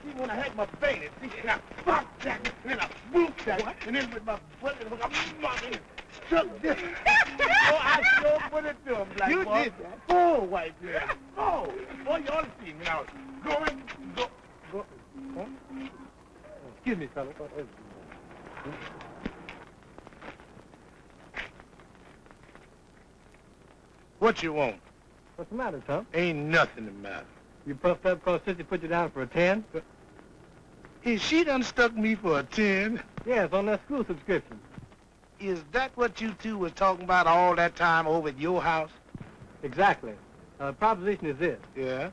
see, when I had my bayonet, see, and I popped that, and then I swooped that, and then with my bullet, I struck this. Oh, I sure put it to him, black you boy. did that? Oh, white man. Oh, boy, you ought to see me now. Go. Huh? Excuse me, fellas. What you want? What's the matter, Tom? Ain't nothing the matter. You puffed up because Sissy put you down for a 10? Is she done stuck me for a 10? Yes, on that school subscription. Is that what you two was talking about all that time over at your house? Exactly. The proposition is this. Yeah?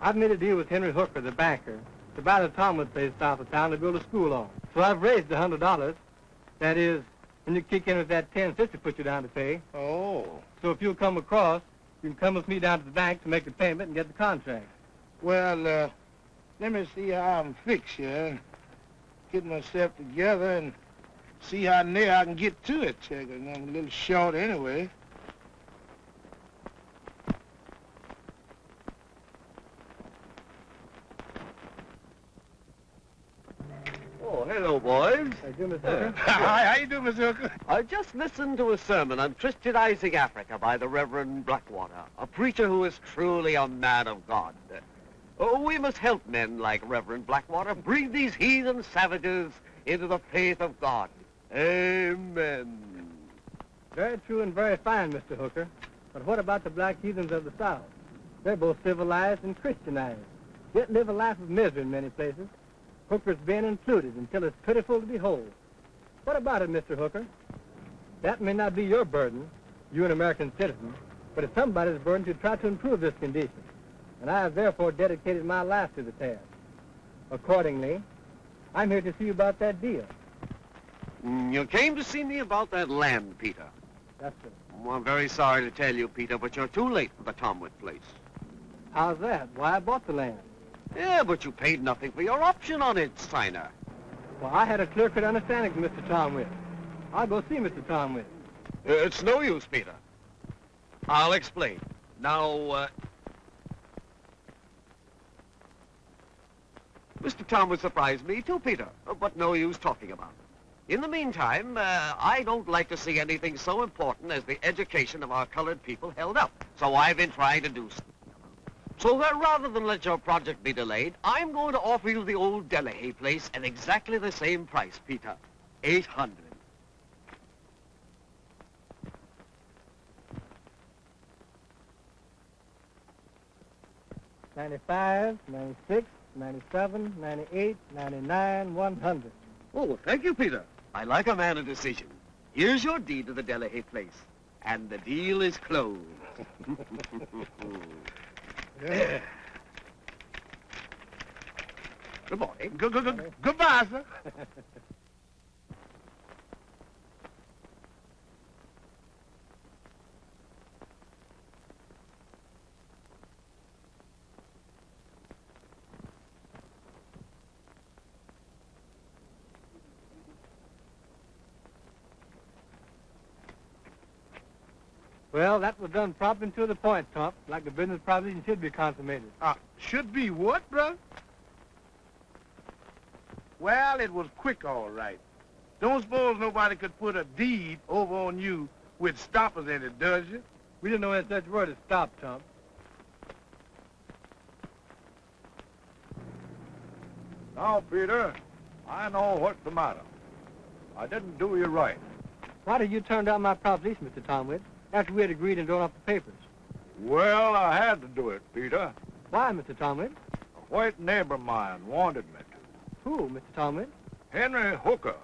I've made a deal with Henry Hooker, the banker, to buy the Tomwood place south of town to build a school on. So I've raised $100. That is, when you kick in with that 10 Sissy put you down to pay. Oh. So if you'll come across, you can come with me down to the bank to make the payment and get the contract. Well, let me see how I'm fixed here. Get myself together and see how near I can get to it, Check. I'm a little short anyway. Oh, hello, boys. How you doing, Mr. Hooker? Hi, how you doing, Mr. Hooker? I just listened to a sermon on Christianizing Africa by the Reverend Blackwater, a preacher who is truly a man of God. We must help men like Reverend Blackwater bring these heathen savages into the faith of God. Amen. Very true and very fine, Mr. Hooker. But what about the black heathens of the South? They're both civilized and Christianized, yet live a life of misery in many places. Hooker's been included until it's pitiful to behold. What about it, Mr. Hooker? That may not be your burden, you an American citizen, but it's somebody's burden to try to improve this condition. And I have therefore dedicated my life to the task. Accordingly, I'm here to see you about that deal. You came to see me about that land, Peter. That's it. Well, I'm very sorry to tell you, Peter, but you're too late for the Tomwood place. How's that? Why, I bought the land. Yeah, but you paid nothing for your option on it, Steiner. Well, I had a clear-cut understanding with Mr. Tomwood. I'll go see Mr. Tomwood. It's no use, Peter. I'll explain. Now, Mr. Tomwood surprised me too, Peter, but no use talking about it. In the meantime, I don't like to see anything so important as the education of our colored people held up, so I've been trying to do so. So that rather than let your project be delayed, I'm going to offer you the old Delahaye place at exactly the same price, Peter. $800. $95, $96, $97, $98, $99, $100. Oh, thank you, Peter. I like a man of decision. Here's your deed to the Delahaye place, and the deal is closed. Yeah. Good morning. Goodbye, sir. Well, that was done prompt and to the point, Tomp, like the business proposition should be consummated. Should be what, brother? Well, it was quick, all right. Don't suppose nobody could put a deed over on you with stoppers in it, does you? We didn't know any such word as stop, Tomp. Now, Peter, I know what's the matter. I didn't do you right. Why did you turn down my proposition, Mr. Tomwood, after we had agreed and drawn up the papers? Well, I had to do it, Peter. Why, Mr. Tomwood? A white neighbor of mine wanted me to. Who, Mr. Tomwood? Henry Hooker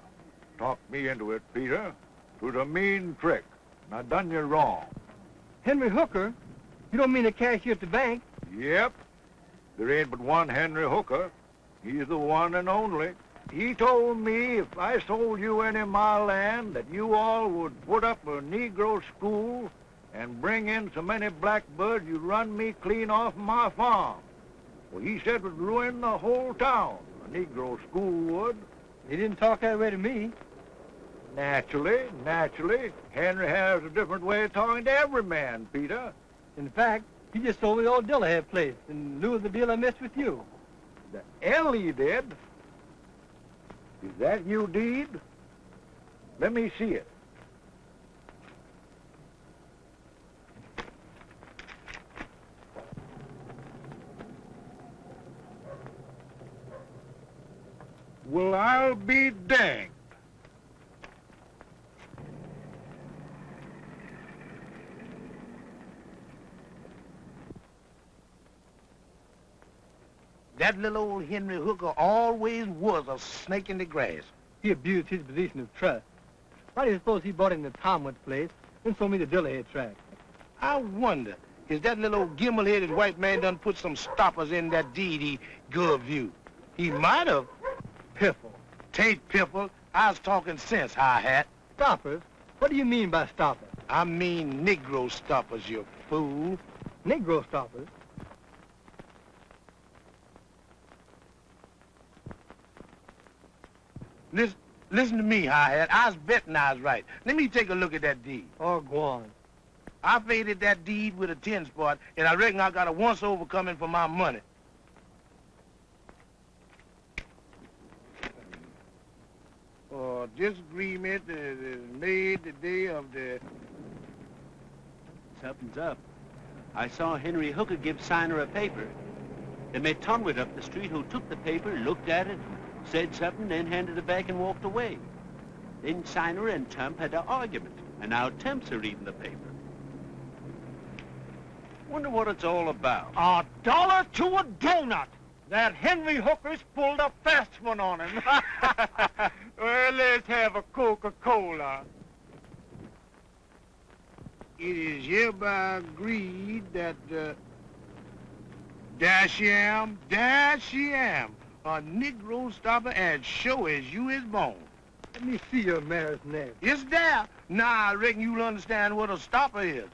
talked me into it, Peter. It was a mean trick, and I done you wrong. Henry Hooker? You don't mean the cashier at the bank? Yep. There ain't but one Henry Hooker. He's the one and only. He told me if I sold you any of my land, that you all would put up a Negro school and bring in so many blackbirds you'd run me clean off my farm. Well, he said it would ruin the whole town. A Negro school would. He didn't talk that way to me. Naturally. Henry has a different way of talking to every man, Peter. In fact, he just sold me the old Delahaye place in lieu of the deal I missed with you. The Ellie did? Is that you, deed? Let me see it. Well, I'll be danged. That little old Henry Hooker always was a snake in the grass. He abused his position of trust. Why do you suppose he bought into Tomwood's place and sold me the Dillahead track? I wonder, is that little old gimble-headed white man done put some stoppers in that deed he gave you? He might have. Piffle. Tain't piffle. I was talking sense, Hi-Hat. Stoppers? What do you mean by stoppers? I mean Negro stoppers, you fool. Negro stoppers? Listen to me, Hi-Hat. I was betting I was right. Let me take a look at that deed. Oh, go on. I faded that deed with a 10 spot, and I reckon I got a once-over coming for my money. This agreement is made the day of the... Something's up. I saw Henry Hooker give Signer a paper. They met Tomwood up the street who took the paper, looked at it, said something, then handed it back and walked away. Then Signer and Tump had an argument, and now Tump's a reading the paper. Wonder what it's all about. $1 to a donut. That Henry Hooker's pulled a fast one on him. Well, let's have a Coca-Cola. It is hereby agreed that dash yam, a Negro stopper as sure as you is born. Let me see your mare's neck. It's there. Now I reckon you'll understand what a stopper is.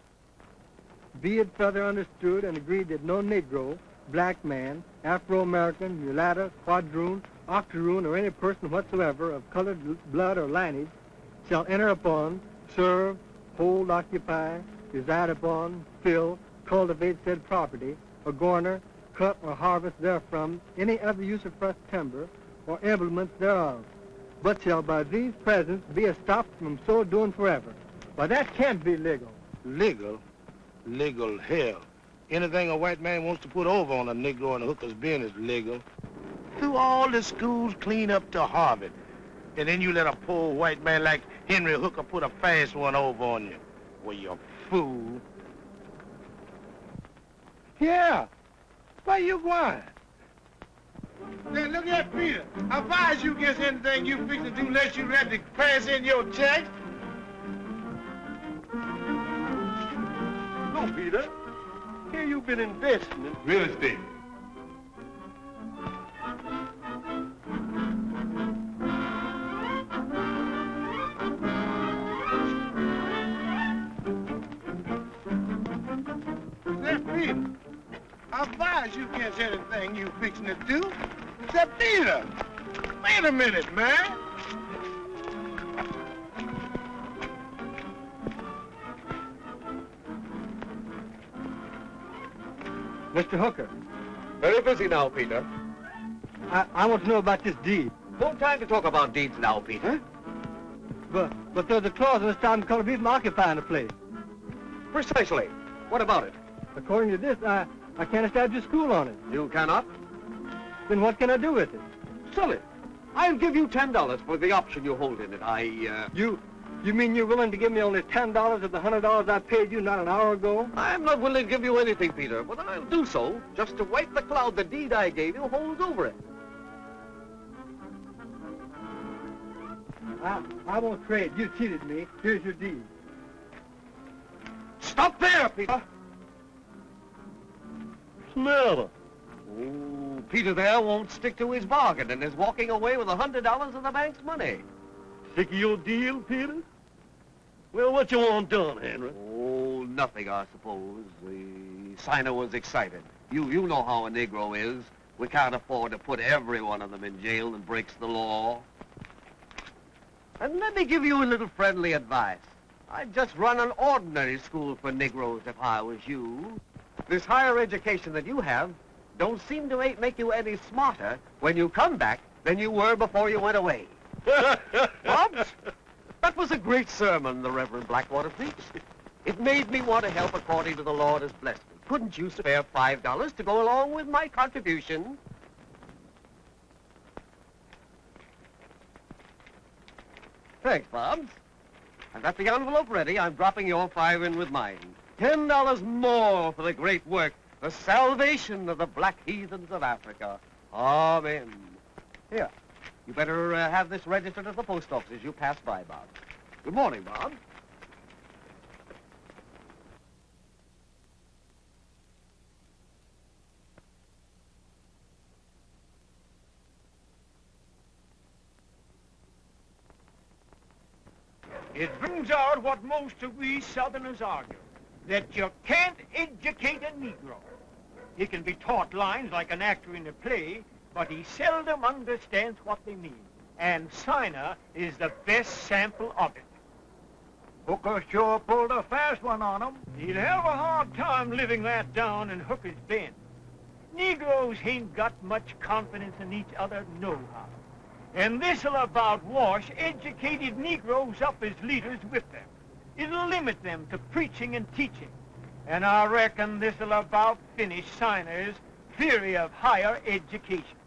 Be it further understood and agreed that no Negro, black man, Afro-American, mulatto, quadroon, octoroon, or any person whatsoever of colored blood or lineage shall enter upon, serve, hold, occupy, reside upon, fill, cultivate said property, or garner, cut, or harvest therefrom any other use of fresh timber or implements thereof, but shall by these presents be estopped from so doing forever. Why, that can't be legal. Legal? Legal hell. Anything a white man wants to put over on a Negro and a hooker's business legal. Through all the schools clean up to Harvard. And then you let a poor white man like Henry Hooker put a fast one over on you. Well, you fool. Yeah. Where you going? Then look at Peter. I advise you against anything you fix to do unless you ready to pass in your check. No, Peter. Here you've been investing in Real estate. Peter, I advise you against anything you fixing to do. Say, Peter, wait a minute, man. Mr. Hooker, Very busy now, Peter. I want to know about this deed. No time to talk about deeds now, Peter. But there's a clause in this time to color people occupying the place. Precisely. What about it? According to this, I can't establish a school on it. You cannot? Then what can I do with it? Silly. I'll give you $10 for the option you hold in it. You mean you're willing to give me only $10 of the $100 I paid you not an hour ago? I'm not willing to give you anything, Peter, but I'll do so just to wipe the cloud the deed I gave you holds over it. I won't trade. You cheated me. Here's your deed. Stop there, Peter. smell. Oh, Peter there won't stick to his bargain and is walking away with $100 of the bank's money. Sick of your deal, Peter? Well, what you want done, Henry? Oh, nothing, I suppose. The signer was excited. You know how a Negro is. We can't afford to put every one of them in jail that breaks the law. And let me give you a little friendly advice. I'd just run an ordinary school for Negroes if I was you. This higher education that you have don't seem to make you any smarter when you come back than you were before you went away. Bobs, that was a great sermon the Reverend Blackwater preached. It made me want to help according to the Lord has blessed me. Couldn't you spare $5 to go along with my contribution? Thanks, Bobs. I've got the envelope ready. I'm dropping your 5 in with mine. $10 more for the great work, the salvation of the black heathens of Africa. Amen. Here, you better have this registered at the post office as you pass by, Bob. Good morning, Bob. It brings out what most of we Southerners argue, that you can't educate a Negro. He can be taught lines like an actor in a play, but he seldom understands what they mean. And Siner is the best sample of it. Hooker sure pulled a fast one on him. He'd have a hard time living that down in Hooker's Bend. Negroes ain't got much confidence in each other nohow. And this'll about wash educated Negroes up as leaders with them. It'll limit them to preaching and teaching. And I reckon this'll about finish Siner's theory of higher education.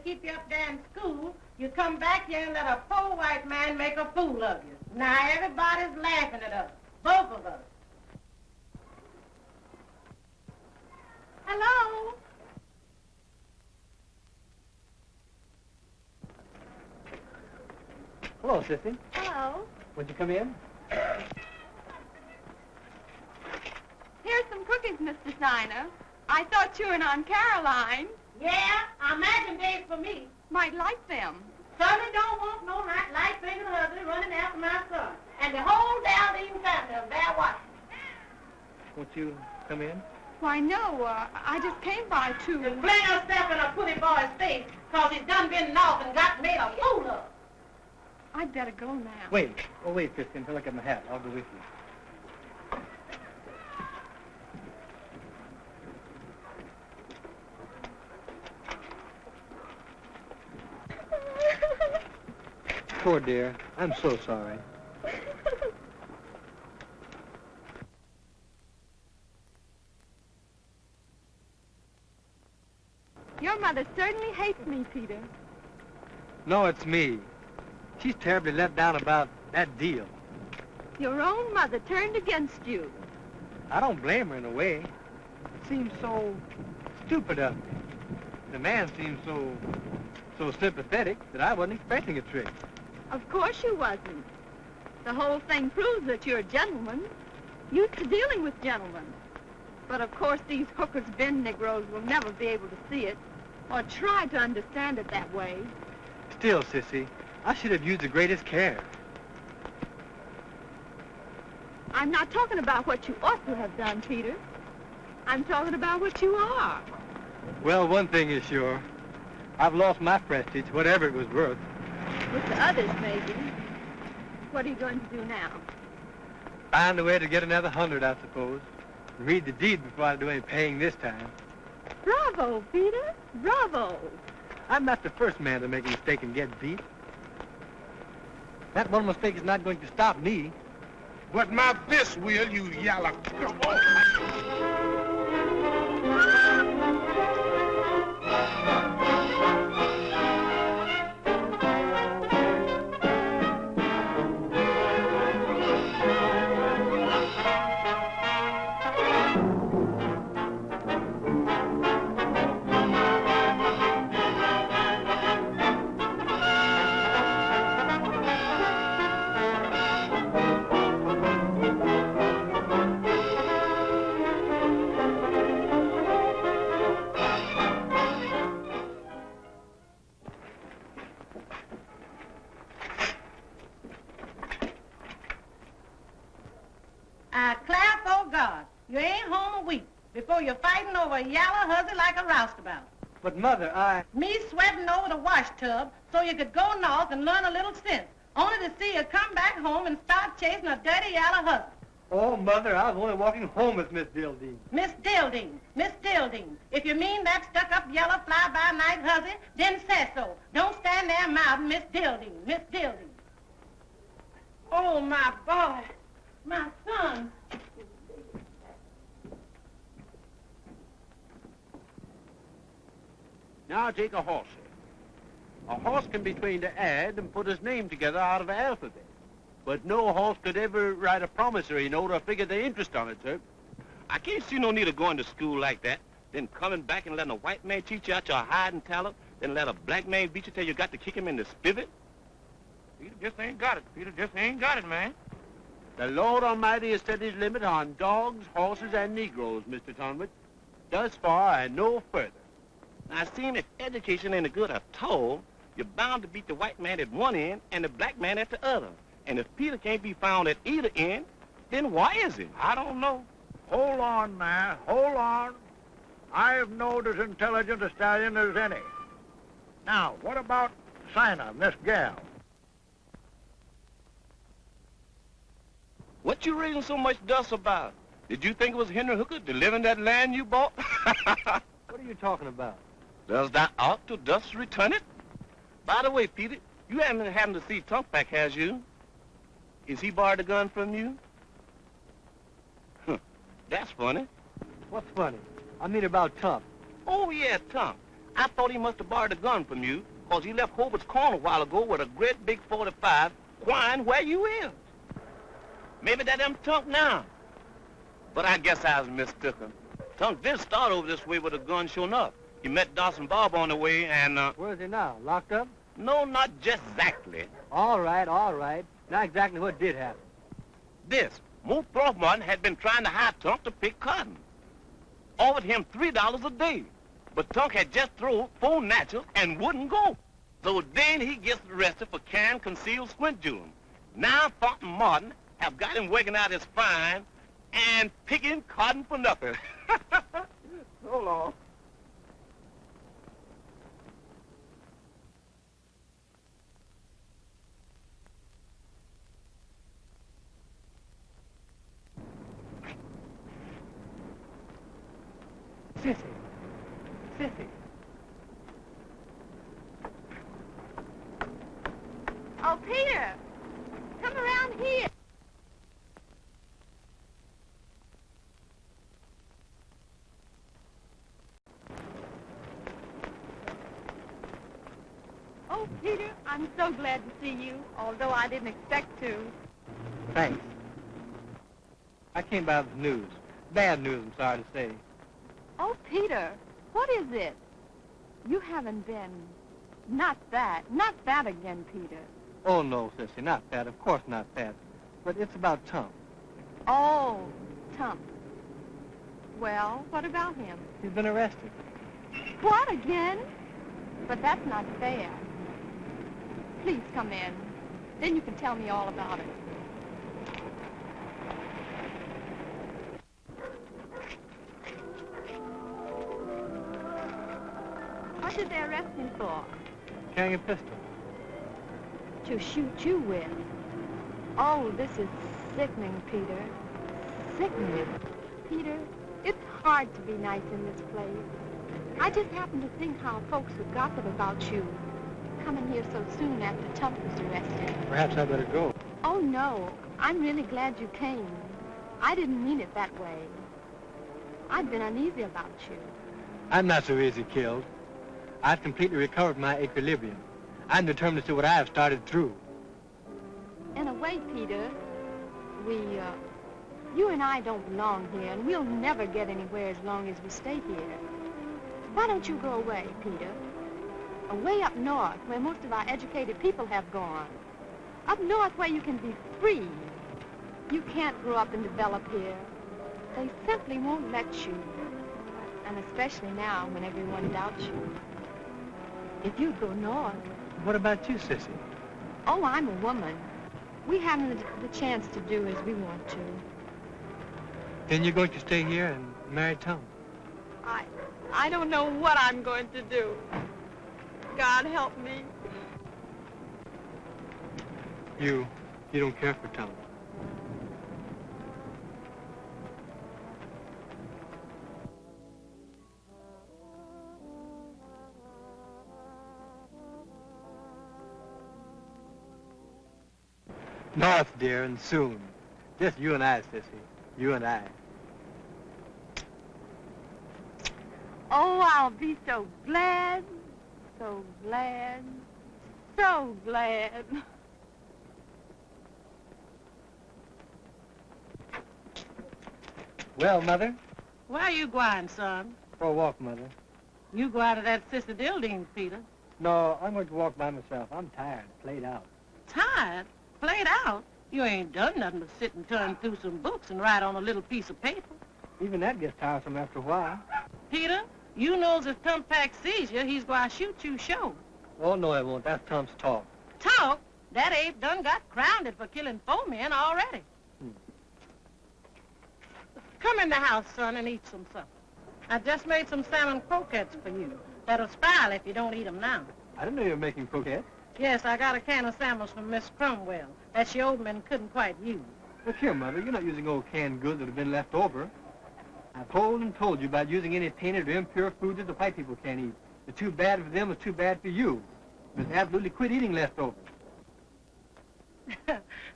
Keep you up there in school, you come back here and let a poor white man make a fool of you. Now everybody's laughing at us, both of us. Hello? Hello, Sissy. Hello. Would you come in? Here's some cookies, Mr. Siner. I thought you and Aunt Caroline Yeah, I imagine they's for me. might like them. Sonny don't want no light-fingered husband running after my son. And the whole Daldine family of there watching. Won't you come in? Why, no, I just came by You to... fling yourself in a pretty boy's face, 'cause he's done been off and got made a fool of. I'd better go now. Wait. Oh, wait, Christy, until I get my hat. I'll go with you. Poor dear. I'm so sorry. Your mother certainly hates me, Peter. No, it's me. She's terribly let down about that deal. Your own mother turned against you. I don't blame her in a way. It seems so stupid of me. The man seems so sympathetic that I wasn't expecting a trick. Of course you wasn't. The whole thing proves that you're a gentleman. Used to dealing with gentlemen. But of course these hookers bin Negroes will never be able to see it or try to understand it that way. Still, Sissy, I should have used the greatest care. I'm not talking about what you ought to have done, Peter. I'm talking about what you are. Well, one thing is sure. I've lost my prestige, whatever it was worth. With the others, maybe. What are you going to do now? Find a way to get another 100, I suppose. Read the deed before I do any paying this time. Bravo, Peter. Bravo. I'm not the first man to make a mistake and get beat. That one mistake is not going to stop me. But my fist will, you yalla. Come on. I clap, oh God, you ain't home a week before you're fighting over a yellow hussy like a roustabout. But, Mother, Me sweating over the wash tub so you could go north and learn a little sense, only to see you come back home and start chasing a dirty yellow hussy. Oh, Mother, I was only walking home with Miss Dildine. Miss Dildine, if you mean that stuck-up yellow fly-by-night hussy, then say so. Don't stand there mouthing Miss Dildine. Oh, my boy, my son. Now take a horse. A horse can be trained to add and put his name together out of the alphabet. But no horse could ever write a promissory note or figure the interest on it, sir. I can't see no need of going to school like that, then coming back and letting a white man teach you out your hiding talent, then let a black man beat you till you got to kick him in the spivet. Peter just ain't got it, man. The Lord Almighty has set his limit on dogs, horses, and Negroes, Mr. Tonwood. Thus far and no further. Now, seeing if education ain't a good at all, you're bound to beat the white man at one end and the black man at the other. And if Peter can't be found at either end, then why is he? I don't know. Hold on, now. Hold on. I've knowed as intelligent a stallion as any. Now, what about Sina, Miss Gal? What you raising so much dust about? Did you think it was Henry Hooker to live in that land you bought? What are you talking about? Does that ought to dust return it? By the way, Peter, you haven't happened to see Tunk back, has you? Is he borrowed a gun from you? Huh, that's funny. What's funny? I mean about Tunk. Oh, yeah, Tunk. I thought he must have borrowed a gun from you, 'cause he left Hobart's corner a while ago with a great big 45, whying where you is. Maybe that am Tunk now. But I guess I was mistaken. Tunk did start over this way with a gun, sure enough. He met Dawson Bob on the way, and, Where is he now? Locked up? No, not just exactly. All right. Not exactly what did happen. This, Mo Throckmorton had been trying to hire Tunk to pick cotton. Offered him $3 a day. But Tunk had just thrown 4 naturals and wouldn't go. So then he gets arrested for carrying concealed squint jewelry. Now Thornton Martin have got him working out his fine and picking cotton for nothing. So long. Sissy. Sissy. Oh, Peter, come around here. Oh, Peter, I'm so glad to see you, although I didn't expect to. Thanks. I came by with news. Bad news, I'm sorry to say. Oh, Peter, what is it? You haven't been... Not that again, Peter. Oh, no, Sissy, not that. Of course not that. But it's about Tom. Oh, Tump. Well, what about him? He's been arrested. What, again? But that's not fair. Please come in. Then you can tell me all about it. What did they arrest him for? Carrying a pistol. To shoot you with. Oh, this is sickening, Peter. Sickening. Peter, it's hard to be nice in this place. I just happened to think how folks would gossip about you coming here so soon after Tump was arrested. Perhaps I better go. Oh, no. I'm really glad you came. I didn't mean it that way. I've been uneasy about you. I'm not so easy killed. I've completely recovered my equilibrium. I'm determined to see what I have started through. In a way, Peter, you and I don't belong here, and we'll never get anywhere as long as we stay here. Why don't you go away, Peter? Away up north, where most of our educated people have gone. Up north where you can be free. You can't grow up and develop here. They simply won't let you. And especially now when everyone doubts you. If you go north... What about you, Sissy? Oh, I'm a woman. We haven't the chance to do as we want to. Then you're going to stay here and marry Tom? I don't know what I'm going to do. God help me. You don't care for Tom? North, dear, and soon. Just you and I, Sissy. You and I. Oh, I'll be so glad, so glad, so glad. Well, Mother? Where are you going, son? For a walk, Mother. You go out of that Sister Dilding's, Peter. No, I'm going to walk by myself. I'm tired, played out. Tired? Played out? You ain't done nothing but sit and turn through some books and write on a little piece of paper. Even that gets tiresome after a while. Peter, you knows if Tumpac sees you, he's going to shoot you sure. Oh, no, I won't. That's Tom's talk. Talk? That ape done got grounded for killing 4 men already. Come in the house, son, and eat some supper. I just made some salmon croquettes for you. That'll spoil if you don't eat them now. I didn't know you were making croquettes. Yes, I got a can of salmons from Miss Cromwell that she old man couldn't quite use. Look here, Mother, you're not using old canned goods that have been left over. I've told and told you about using any tainted or impure food that the white people can't eat. It's too bad for them, it's too bad for you. Just absolutely quit eating leftovers.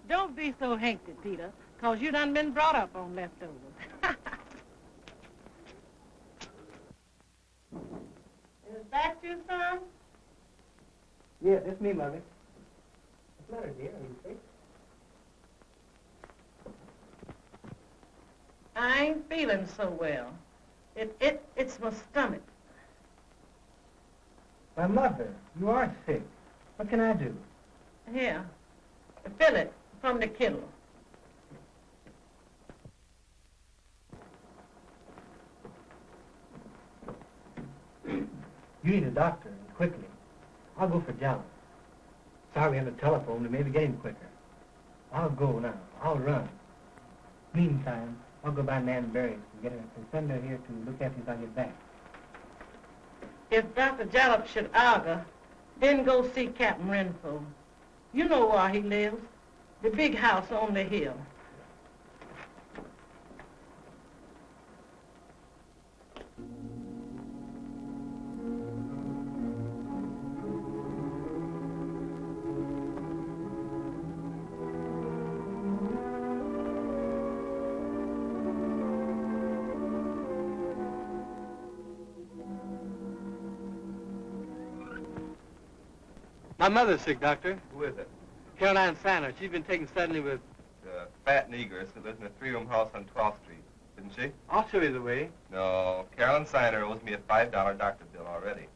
Don't be so hanked, Peter, 'cause you done been brought up on leftovers. Is that you, son? Yes, it's me, Mother. What's the matter, dear? Are you sick? I ain't feeling so well. It's my stomach. My mother, you are sick. What can I do? Here, fill it from the kettle. You need a doctor, and quickly. I'll go for Jalop. Sorry we have a telephone to maybe get him quicker. I'll go now. I'll run. Meantime, I'll go by Nan Berry and get her and send her here to look after you till I get back. If Dr. Jalop should argue, then go see Captain Renfro. You know where he lives. The big house on the hill. My mother's sick, Doctor. Who is it? Caroline Sanders. She's been taken suddenly with... The fat negress who lives in a three-room house on 12th Street, didn't she? I'll show you the way. No, Caroline Siner owes me a $5 doctor bill already.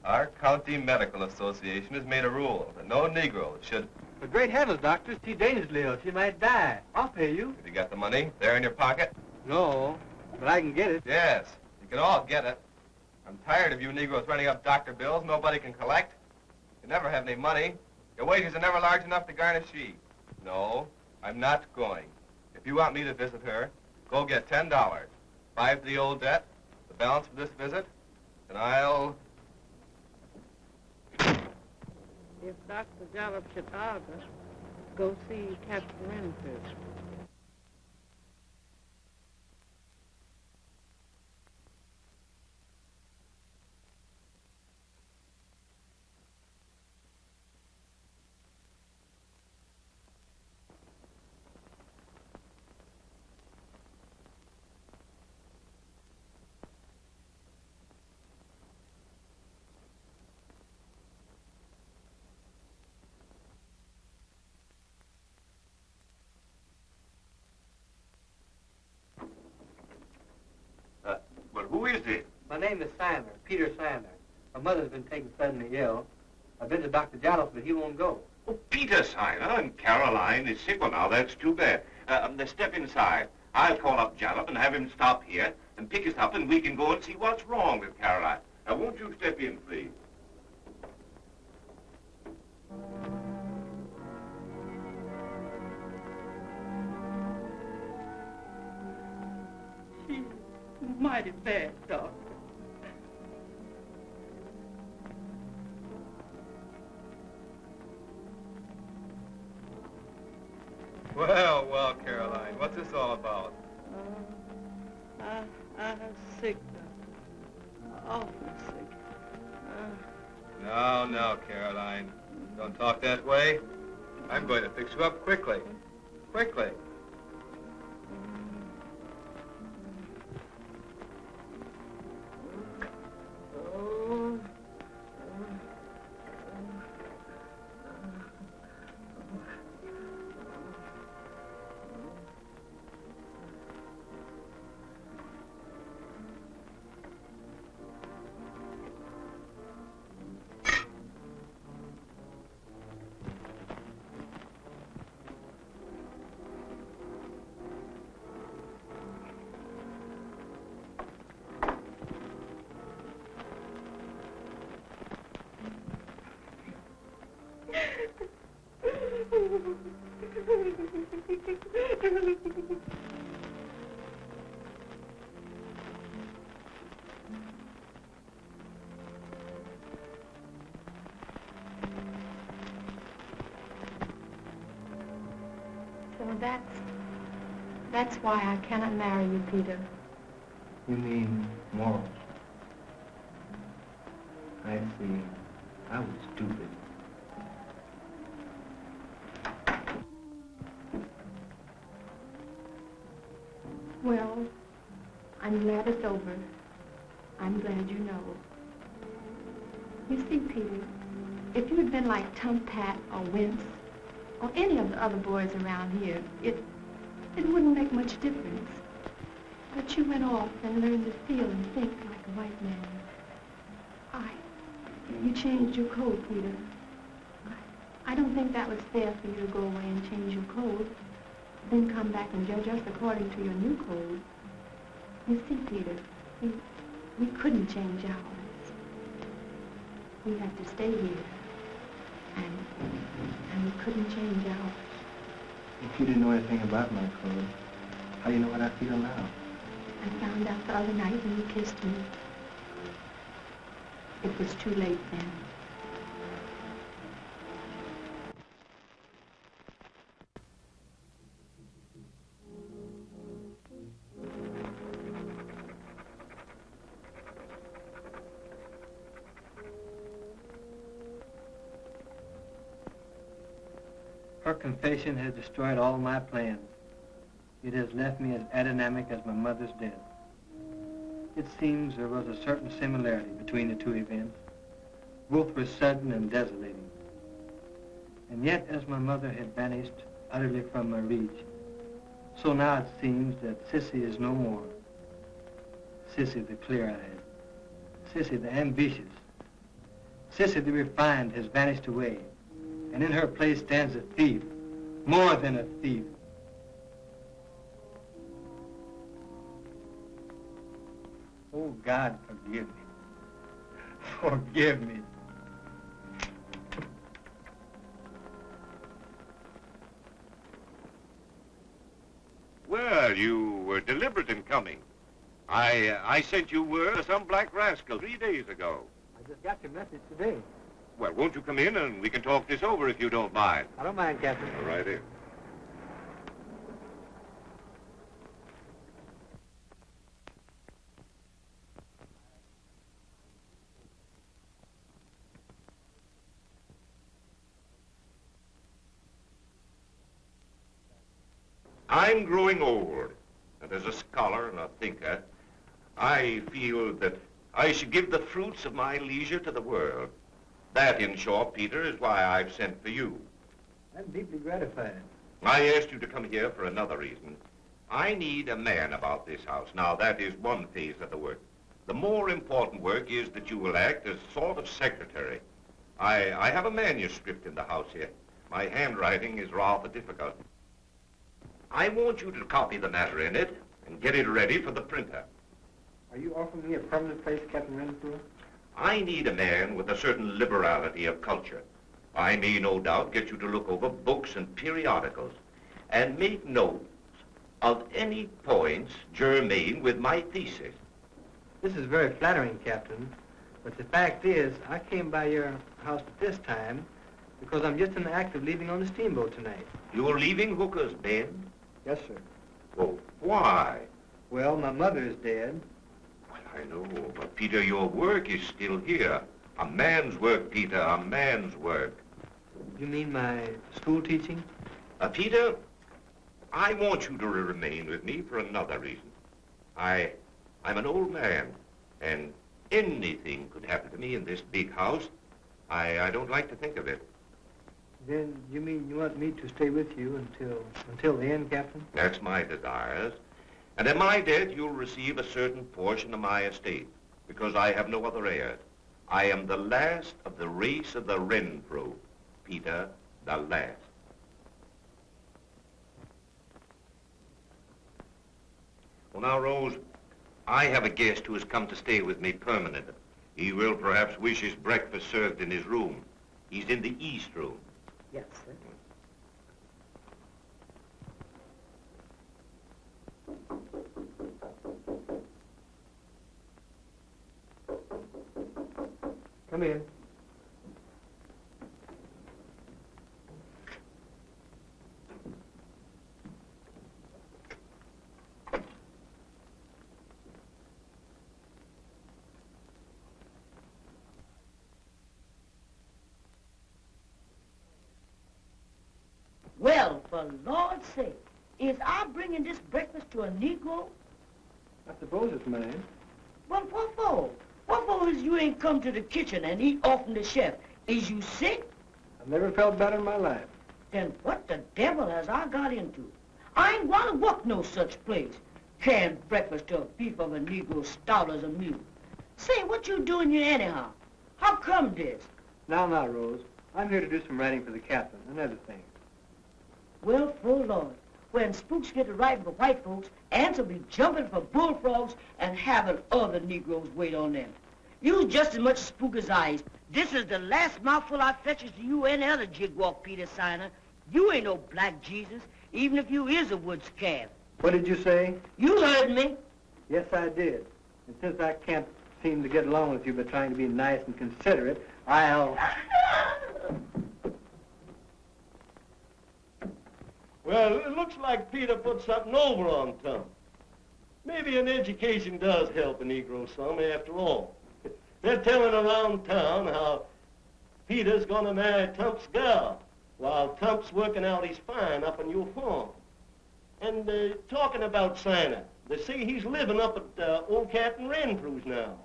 Our county medical association has made a rule that no Negro should... But great heavens, Doctor, she's dangerously ill. She might die. I'll pay you. Have you got the money there in your pocket? No, but I can get it. Yes, you can all get it. I'm tired of you Negroes running up doctor bills nobody can collect. You never have any money. Your wages are never large enough to garnish she. No, I'm not going. If you want me to visit her, go get $10. 5 to the old debt, the balance for this visit, and I'll... If Dr. Jalop should argue, go see Captain Renfro. But who is it? My name is Sander, Peter Sander. My mother's been taken suddenly ill. I've been to Dr. Jalop, but he won't go. Oh, Peter Siner and Caroline is sick. Well, now, that's too bad. Step inside. I'll call up Jalop and have him stop here and pick us up, and we can go and see what's wrong with Caroline. Now, won't you step in, please? She's mighty bad, Doctor. Well, well, Caroline, what's this all about? I'm sick, Doctor. Awfully sick. No, no, Caroline. Don't talk that way. I'm going to fix you up quickly. Quickly. So that's why I cannot marry you, Peter. You mean morals? I see. I was stupid. Well, I'm glad it's over. I'm glad you know. You see, Peter, if you had been like Tum Pat or Wince or any of the other boys around here, it wouldn't make much difference. But you went off and learned to feel and think like a white man. You changed your code, Peter. I don't think that was fair for you to go away and change your code, then come back and judge us according to your new code. You see, Peter, we couldn't change ours. We had to stay here. And we couldn't change ours. If you didn't know anything about my code, how do you know what I feel now? I found out the other night when you kissed me. It was too late then. Her confession has destroyed all my plans. It has left me as adynamic as my mother's death. It seems there was a certain similarity between the two events. Both were sudden and desolating. And yet, as my mother had vanished utterly from my reach, so now it seems that Sissy is no more. Sissy the clear-eyed, Sissy the ambitious, Sissy the refined has vanished away. And in her place stands a thief, more than a thief. Oh, God, forgive me. Forgive me. Well, you were deliberate in coming. I sent you word of some black rascal 3 days ago. I just got your message today. Well, won't you come in and we can talk this over if you don't mind? I don't mind, Captain. All right in. I'm growing old, and as a scholar and a thinker, I feel that I should give the fruits of my leisure to the world. That, in short, Peter, is why I've sent for you. I'm deeply gratified. I asked you to come here for another reason. I need a man about this house. Now, that is one phase of the work. The more important work is that you will act as sort of secretary. I have a manuscript in the house here. My handwriting is rather difficult. I want you to copy the matter in it and get it ready for the printer. Are you offering me a permanent place, Captain Renfrew? I need a man with a certain liberality of culture. I may no doubt get you to look over books and periodicals and make notes of any points germane with my thesis. This is very flattering, Captain, but the fact is, I came by your house at this time because I'm just in the act of leaving on the steamboat tonight. You're leaving Hooker's Bend? Yes, sir. Well, why? Well, my mother is dead. Well, I know, but Peter, your work is still here. A man's work, Peter, a man's work. You mean my school teaching? Peter, I want you to remain with me for another reason. I'm an old man, and anything could happen to me in this big house. I don't like to think of it. Then you mean you want me to stay with you until the end, Captain? That's my desires. And at my death, you'll receive a certain portion of my estate, because I have no other heirs. I am the last of the race of the Renfrew. Peter, the last. Well, now, Rose, I have a guest who has come to stay with me permanently. He will perhaps wish his breakfast served in his room. He's in the East Room. Yes, sir. Come in. Well, for Lord's sake, is I bringing this breakfast to a Negro? I suppose it's mine. Well, what for? What for is you ain't come to the kitchen and eat off from the chef? Is you sick? I've never felt better in my life. Then what the devil has I got into? I ain't want to work no such place. Canned breakfast to a beef of a Negro stout as a mule. Say, what you doing here anyhow? How come this? Now, Rose. I'm here to do some writing for the captain and other things. Well, for Lord, when spooks get to writing for white folks, ants will be jumping for bullfrogs and having other Negroes wait on them. You just as much spook as I is. This is the last mouthful I fetches to you any other jigwalk Peter Signer. You ain't no black Jesus, even if you is a woods calf. What did you say? You heard me. Yes, I did. And since I can't seem to get along with you by trying to be nice and considerate, I'll... Well, it looks like Peter put something over on Tom. Maybe an education does help a Negro some, after all. They're telling around town how Peter's gonna marry Tump's girl, while Tump's working out his fine up on your farm. And talking about Santa, they say he's living up at old Captain Renfrew's now.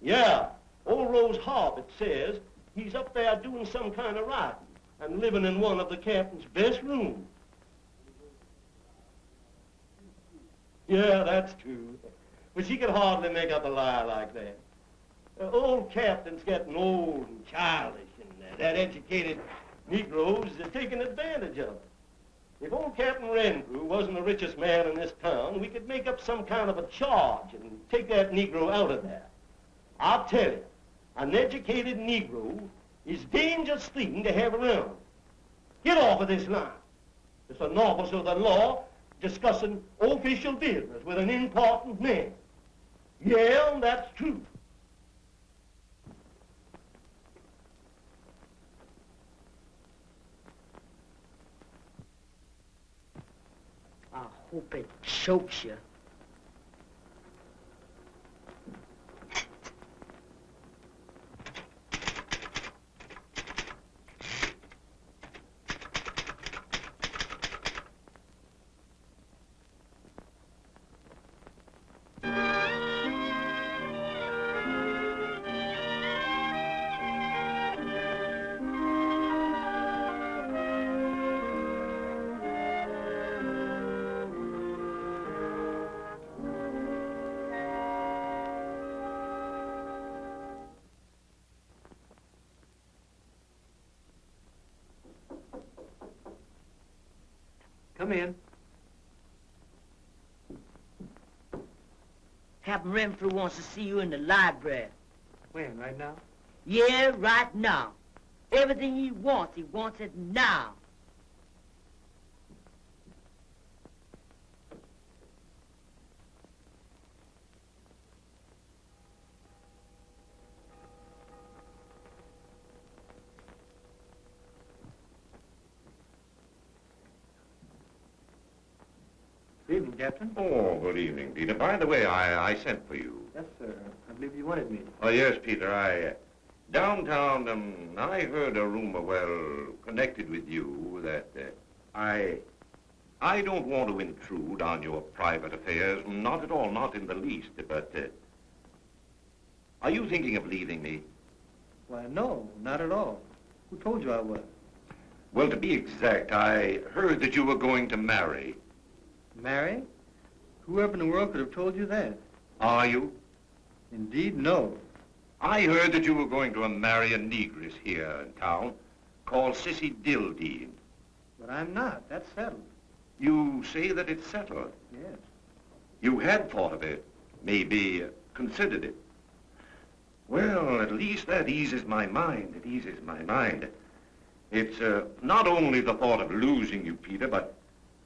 Yeah, old Rose Harp, it says, he's up there doing some kind of writing and living in one of the captain's best rooms. Yeah, that's true. But she could hardly make up a lie like that. Old Captain's getting old and childish, and that educated Negroes are taking advantage of it. If old Captain Renfrew wasn't the richest man in this town, we could make up some kind of a charge and take that Negro out of there. I'll tell you, an educated Negro is dangerous thing to have around. Get off of this line. It's an officer of the law discussing official business with an important man. Yeah, that's true. I hope it chokes you. Come in. Captain Renfrew wants to see you in the library. When, right now? Yeah, right now. Everything he wants it now. Good evening, Captain. Oh, good evening, Peter. By the way, I sent for you. Yes, sir. I believe you wanted me. Oh, yes, Peter. Downtown, I heard a rumor, well, connected with you, that I don't want to intrude on your private affairs. Not at all, not in the least. But are you thinking of leaving me? Why, no, not at all. Who told you I was? Well, to be exact, I heard that you were going to marry. Marry? Whoever in the world could have told you that? Are you? Indeed, no. I heard that you were going to marry a negress here in town called Sissy Dildeen. But I'm not. That's settled. You say that it's settled? Yes. You had thought of it, maybe considered it. Well, at least that eases my mind. It eases my mind. It's not only the thought of losing you, Peter, but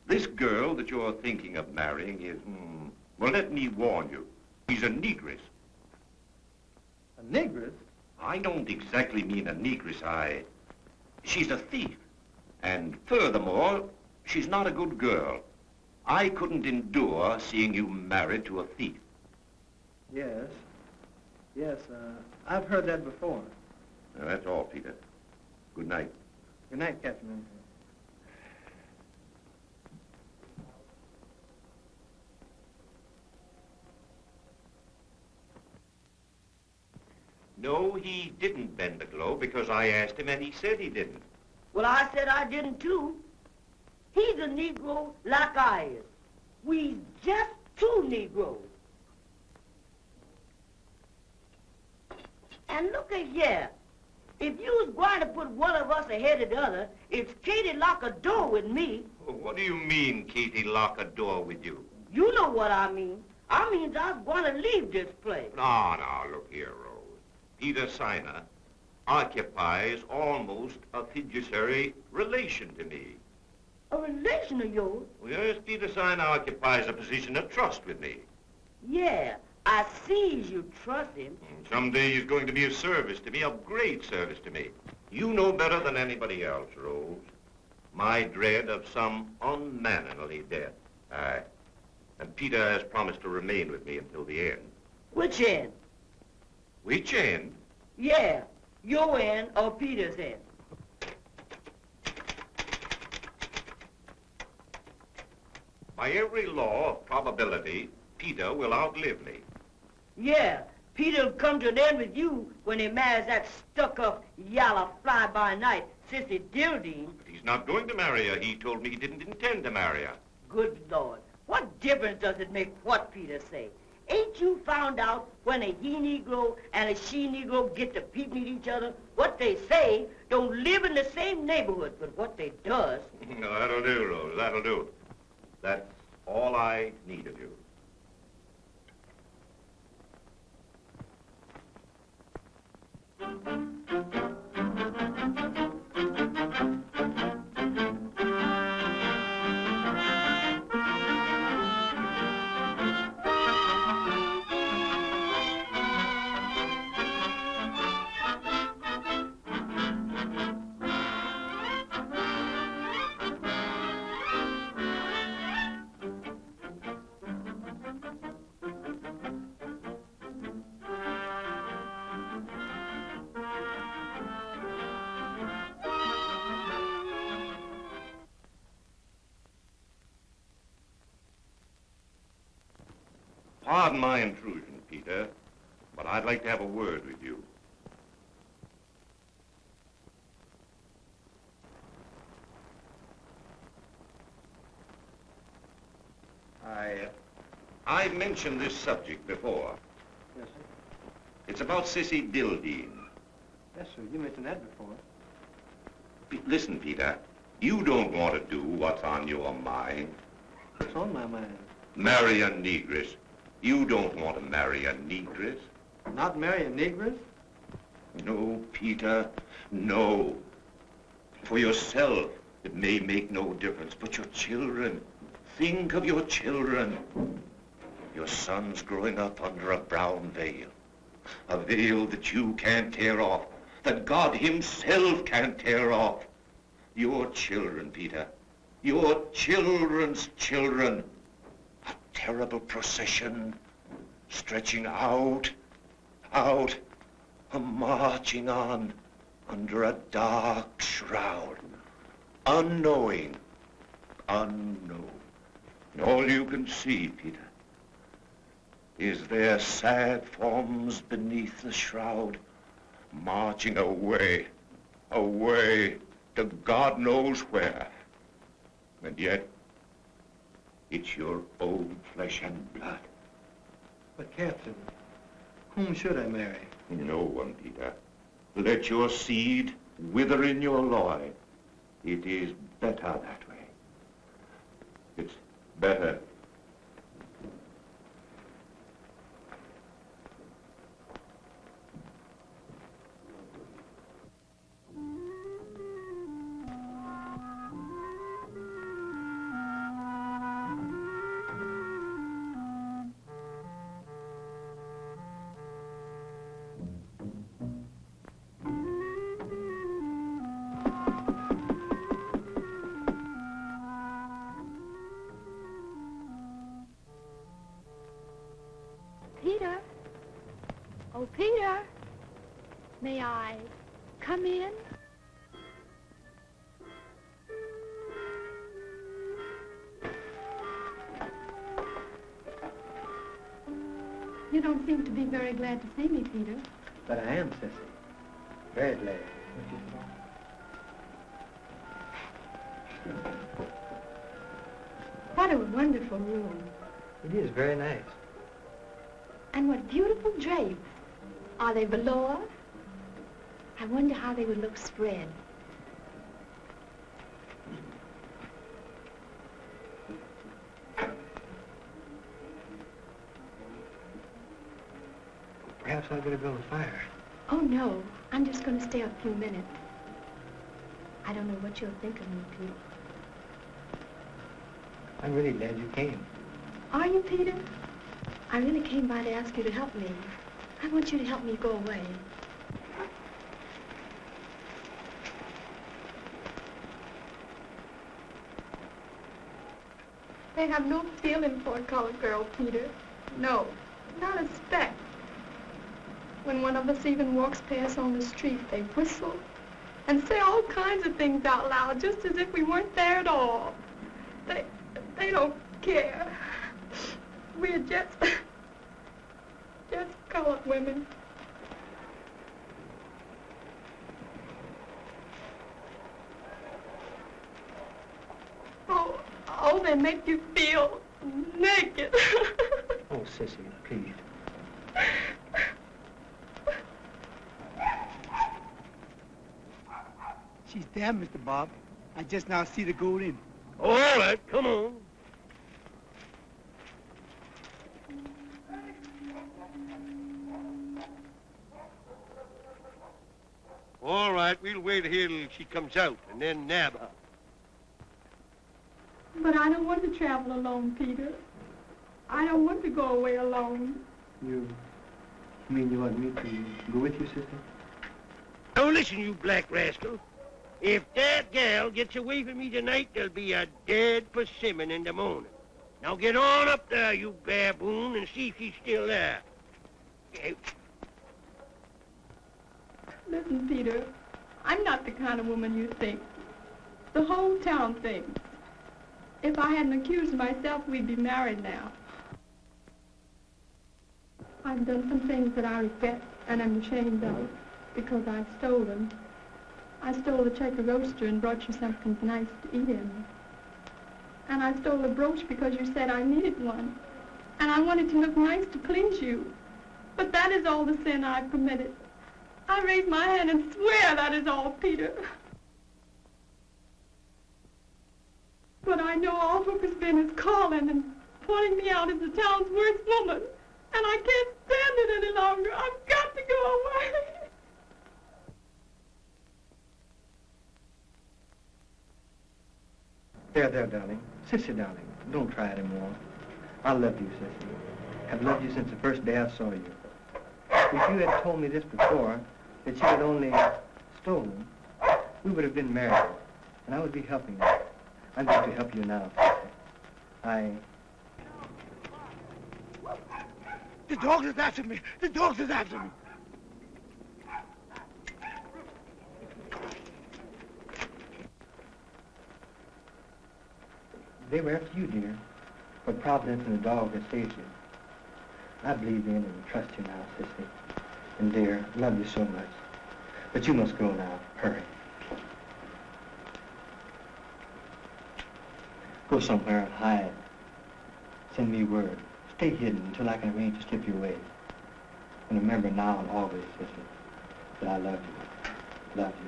this girl that you're thinking of marrying is, well, let me warn you, she's a negress. A negress? I don't exactly mean a negress. She's a thief. And furthermore, she's not a good girl. I couldn't endure seeing you married to a thief. Yes. Yes, I've heard that before. Now, that's all, Peter. Good night. Good night, Captain Renfrew. No, he didn't bend the globe because I asked him and he said he didn't. Well, I said I didn't too. He's a Negro like I is. We just two Negroes. And look at here. If you was going to put one of us ahead of the other, it's Katie lock a door with me. What do you mean, Katie, lock a door with you? You know what I mean. I mean, I'm going to leave this place. No, look here, Rose. Peter Siner occupies almost a fiduciary relation to me. A relation of yours? Well, yes, Peter Siner occupies a position of trust with me. Yeah, I see you trust him. Someday he's going to be of service to me, of great service to me. You know better than anybody else, Rose, my dread of some unmannerly death. Aye. And Peter has promised to remain with me until the end. Which end? Which end? Yeah, your end or Peter's end. By every law of probability, Peter will outlive me. Yeah, Peter'll come to an end with you when he marries that stuck-up, yalla fly-by-night Sissy Dildine. But he's not going to marry her. He told me he didn't intend to marry her. Good Lord, what difference does it make what Peter say? Ain't you found out when a he-Negro and a she-Negro get to peeping at each other, what they say don't live in the same neighborhood, but what they does? No, that'll do, Rose, that'll do. That's all I need of you. Pardon my intrusion, Peter, but I'd like to have a word with you. I've mentioned this subject before. Yes, sir. It's about Sissy Dildine. Yes, sir. You mentioned that before. Listen, Peter, you don't want to do what's on your mind. What's on my mind? Marry a negress. You don't want to marry a negress. Not marry a negress? No, Peter, no. For yourself, it may make no difference, but your children, think of your children. Your son's growing up under a brown veil, a veil that you can't tear off, that God himself can't tear off. Your children, Peter, your children's children. A terrible procession, stretching out, marching on under a dark shroud, unknowing. And all you can see, Peter, is their sad forms beneath the shroud, marching away to God knows where. And yet, it's your own flesh and blood. But, Captain, whom should I marry? No one, Peter. Let your seed wither in your loin. It is better that way. It's better. Peter? Oh, Peter, may I come in? You don't seem to be very glad to see me, Peter. But I am, Sissy. Very glad. What a wonderful room. It is very nice. And what beautiful drapes. Are they velour? I wonder how they would look spread. Perhaps I'd better build a fire. Oh, no. I'm just going to stay a few minutes. I don't know what you'll think of me, Peter. I'm really glad you came. Are you, Peter? I really came by to ask you to help me. I want you to help me go away. They have no feeling for a colored girl, Peter. No, not a speck. When one of us even walks past on the street, they whistle and say all kinds of things out loud, just as if we weren't there at all. They don't care. We're just colored women. Oh, they make you feel naked. Oh, Sissy, please. She's there, Mr. Bob. I just now see the gold in. All right, come on. All right, we'll wait here till she comes out and then nab her. But I don't want to travel alone, Peter. I don't want to go away alone. You mean you want me to go with you, sister? Now listen, you black rascal. If that gal gets away from me tonight, there'll be a dead persimmon in the morning. Now get on up there, you baboon, and see if she's still there. Listen, Peter, I'm not the kind of woman you think. The whole town thinks. If I hadn't accused myself, we'd be married now. I've done some things that I regret and I'm ashamed of because I stole them. I stole the checker roaster and brought you something nice to eat in. And I stole a brooch because you said I needed one. And I wanted to look nice to please you. But that is all the sin I've committed. I raise my hand and swear that is all, Peter. But I know all Hooker's been is calling and pointing me out as the town's worst woman. And I can't stand it any longer. I've got to go away. There, darling. Sissy, darling, don't cry anymore. I love you, Sissy. I've loved you since the first day I saw you. If you had told me this before, that you had only stolen, we would have been married, and I would be helping you. I'm going to help you now, Sissy. The dogs is after me. The dogs is after me. They were after you, dear, but Providence and the dog has saved you. I believe in and trust you now, Sissy. And dear, I love you so much. But you must go now. Hurry. Go somewhere and hide. Send me word. Stay hidden until I can arrange to slip you away. And remember now and always, Sissy, that I love you. Love you.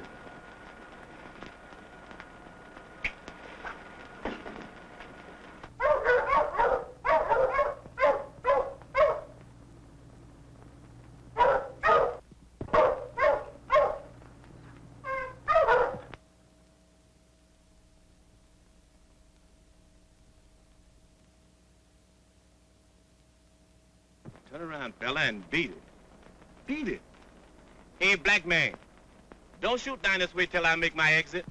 Turn around, fella, and beat it. Beat it. Hey, black man, don't shoot down this way till I make my exit.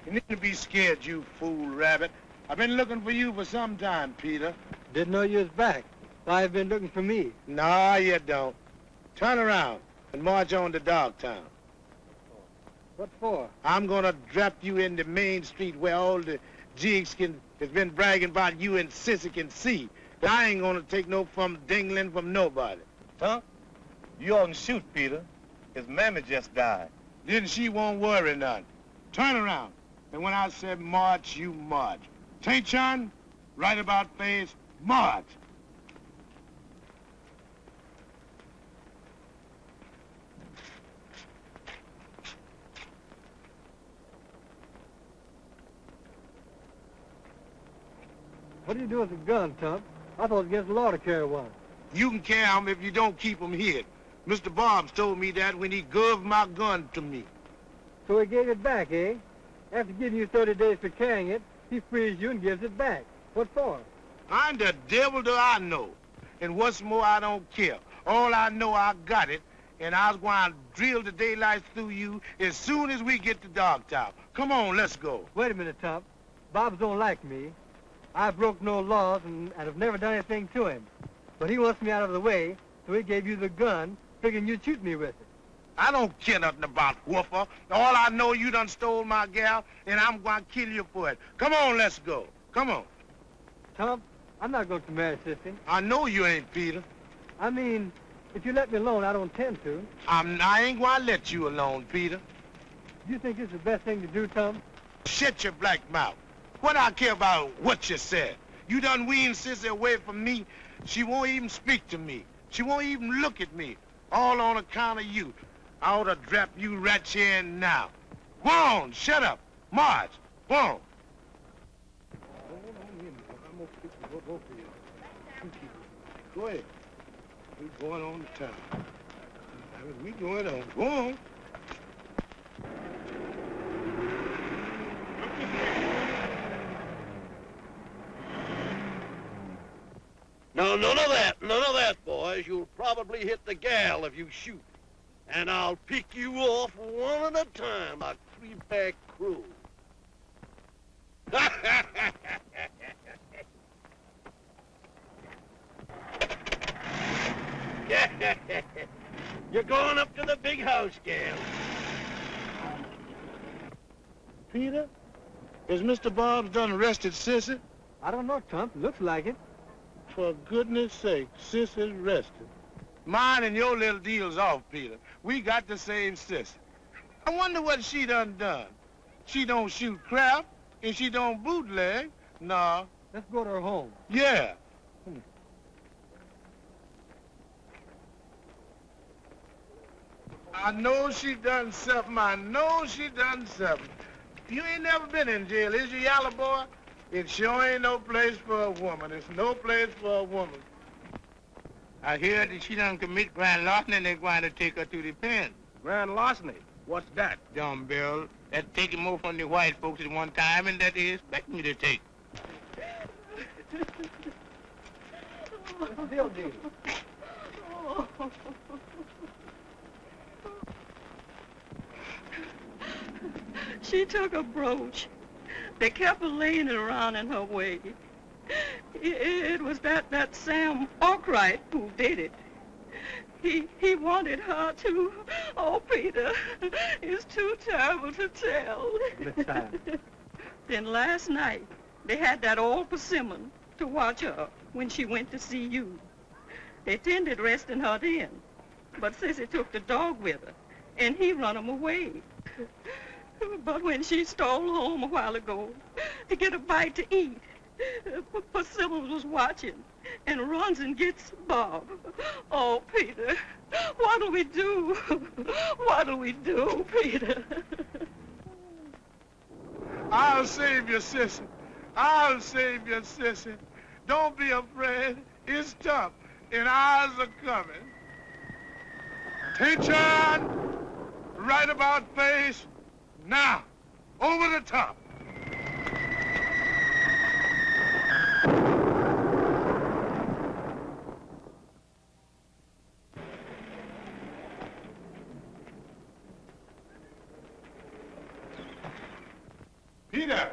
You need to be scared, you fool rabbit. I've been looking for you for some time, Peter. Didn't know you was back. Why have you been looking for me? No, you don't. Turn around and march on to Dogtown. What for? I'm gonna drop you in the main street where all the jigs has been bragging about you and Sissy can see. I ain't gonna take no dingling from nobody. Huh? You oughtn't shoot, Peter. His mammy just died. Then she won't worry none. Turn around. And when I said march, you march. Taint-chun, right about face, march. What do you do with a gun, Tump? I thought it was against the law to carry one. You can carry 'em if you don't keep 'em hid. Mr. Barbs told me that when he gave my gun to me. So he gave it back, eh? After giving you 30 days for carrying it, he frees you and gives it back. What for? I'm the devil do I know. And what's more, I don't care. All I know, I got it, and I was going to drill the daylights through you as soon as we get to Dogtown. Come on, let's go. Wait a minute, Tump. Bobs don't like me. I broke no laws and have never done anything to him. But he wants me out of the way, so he gave you the gun, figuring you'd shoot me with it. I don't care nothing about Whooper. All I know, you done stole my gal, and I'm going to kill you for it. Come on, let's go. Come on. Tump, I'm not going to marry Sissy. I know you ain't, Peter. I mean, if you let me alone, I don't intend to. I ain't going to let you alone, Peter. Do you think this is the best thing to do, Tump? Shut your black mouth. What I care about what you said? You done weaned Sissy away from me. She won't even speak to me. She won't even look at me. All on account of you. I ought to drop you right here and now. Go on, shut up. March, go on. Go ahead. We're going on to town. We going on. Go on. No, none of that, boys. You'll probably hit the gal if you shoot. And I'll pick you off one at a time like three-back crows. You're going up to the big house, gal. Peter, is Mr. Bobs done arrested Sissy? I don't know, Tump. Looks like it. For goodness sake, Sissy's arrested. Mine and your little deal's off, Peter. We got to save Sissy. I wonder what she done. She don't shoot crap, and she don't bootleg. Nah. Let's go to her home. Yeah. I know she done something. I know she done something. You ain't never been in jail, is you, yellow boy? It sure ain't no place for a woman. It's no place for a woman. I hear that she done commit grand larceny and they're going to take her to the pen. Grand larceny? What's that? Dumb Bill. That's taking more from the white folks at one time and that they expect me to take. What's the deal, dude? She took a brooch. They kept her laying it around in her way. It was that Sam Birthright who did it. He wanted her to. Oh, Peter, it's too terrible to tell. Then last night, they had that old persimmon to watch her when she went to see you. They tended resting her then, but Sissy took the dog with her, and he run him away. But when she stole home a while ago to get a bite to eat, Persimmon was watching and runs and gets Bob. Oh, Peter, what'll we do? What'll we do, Peter? I'll save you, sissy. I'll save you, sissy. Don't be afraid. It's tough, and ours are coming. Attention! Right about face. Now, over the top. Peter!